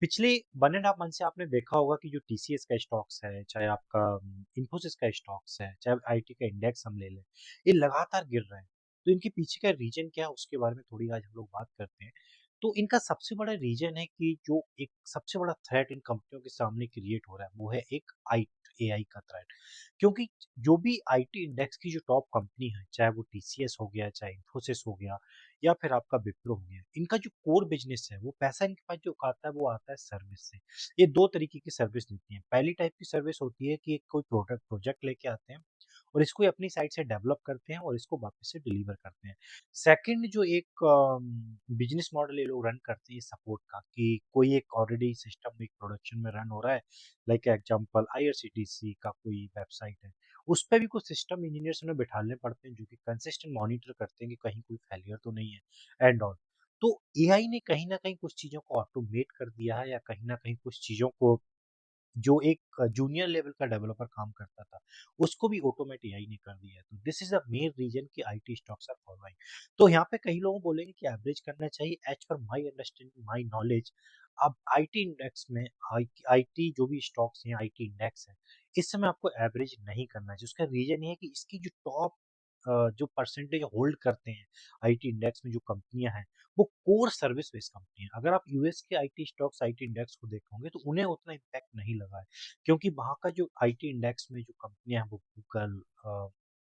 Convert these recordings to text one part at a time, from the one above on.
पिछले 1 and half month से आपने देखा होगा कि जो टीसीएस का स्टॉक्स है, चाहे आपका इन्फोसिस का स्टॉक्स है, चाहे आईटी का इंडेक्स हम ले लें, ये लगातार गिर रहे हैं। तो इनके पीछे का रीजन क्या है उसके बारे में थोड़ी आज हम लोग बात करते हैं। तो इनका सबसे बड़ा रीजन है कि जो एक सबसे बड़ा थ्रेट इन कंपनियों के सामने क्रिएट हो रहा है वो है एक आई एआई का थ्रेट। क्योंकि जो भी आईटी इंडेक्स की जो टॉप कंपनी है, चाहे वो टीसीएस हो गया, चाहे इन्फोसिस हो गया या फिर आपका विप्रो हो गया, इनका जो कोर बिजनेस है वो पैसा इनके पास जो आता है वो आता है सर्विस से। ये दो तरीके की सर्विस देती हैं। पहली टाइप की सर्विस होती है कि एक कोई प्रोजेक्ट लेके आते हैं और इसको ये अपनी साइड से डेवलप करते हैं और इसको वापस से डिलीवर करते हैं। सेकंड जो एक बिजनेस मॉडल ये लोग रन करते हैं सपोर्ट का, कि कोई एक ऑलरेडी सिस्टम एक प्रोडक्शन में रन हो रहा है, लाइक एग्जांपल आईआरसीटीसी का कोई वेबसाइट है, उस पे भी कुछ सिस्टम इंजीनियर्स उन्हें बिठाने पड़ते हैं जो कि कंसिस्टेंट मॉनिटर करते हैं कि कहीं कोई फेलियर तो नहीं है एंड ऑल। तो एआई ने कहीं ना कहीं कुछ चीजों को ऑटोमेट कर दिया है, या कहीं ना कहीं कुछ चीजों को जो एक जूनियर लेवल का डेवलपर काम करता था उसको भी ऑटोमेट एआई ने कर दिया है। तो this is a main reason कि आईटी स्टॉक्स आर फॉलोइंग। तो यहाँ पे कई लोग बोलेंगे कि एवरेज करना चाहिए। As per my understanding, my knowledge, अब आईटी इंडेक्स में आईटी जो भी स्टॉक्स हैं, आईटी इंडेक्स है, इस समय आपको एवरेज नहीं करना चाहिए। उसका रीजन ये है कि इसकी जो टॉप जो परसेंटेज होल्ड करते हैं आईटी इंडेक्स में जो कंपनियां हैं, वो कोर सर्विस बेस्ड कंपनी है। अगर आप यूएस के आईटी स्टॉक्स, आईटी इंडेक्स को देखोगे तो उन्हें उतना इम्पैक्ट नहीं लगा है, क्योंकि वहाँ का जो आईटी इंडेक्स में जो कंपनियां हैं वो गूगल,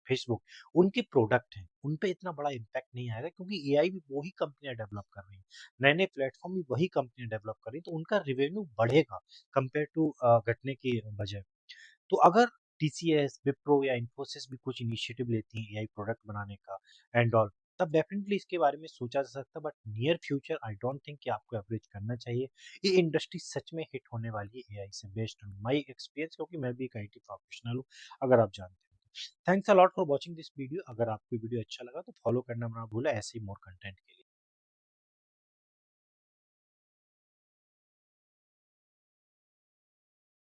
फेसबुक, उनके प्रोडक्ट हैं, उन पे इतना बड़ा इम्पैक्ट नहीं आएगा, क्योंकि एआई भी वही कंपनियां डेवलप कर रही हैं, नए नए प्लेटफॉर्म भी वही कंपनियां डेवलप कर रही हैं, तो उनका रेवेन्यू बढ़ेगा कंपेयर टू घटने की बजाय। तो अगर टीसीएस, विप्रो या इन्फोसिस भी कुछ इनिशिएटिव लेती है एआई प्रोडक्ट बनाने का एंड ऑल, तब डेफिनेटली इसके बारे में सोचा जा सकता है। But near future I don't think कि आपको एवरेज करना चाहिए। ये इंडस्ट्री सच में हिट होने वाली है एआई से, बेस्ड ऑन माय एक्सपीरियंस, क्योंकि मैं भी एक आईटी प्रोफेशनल हूँ, अगर आप जानते हो तो। Thanks a lot for watching this video. अगर आपको वीडियो अच्छा लगा तो फॉलो करना मत भूला ऐसे ही मोर कंटेंट के लिए।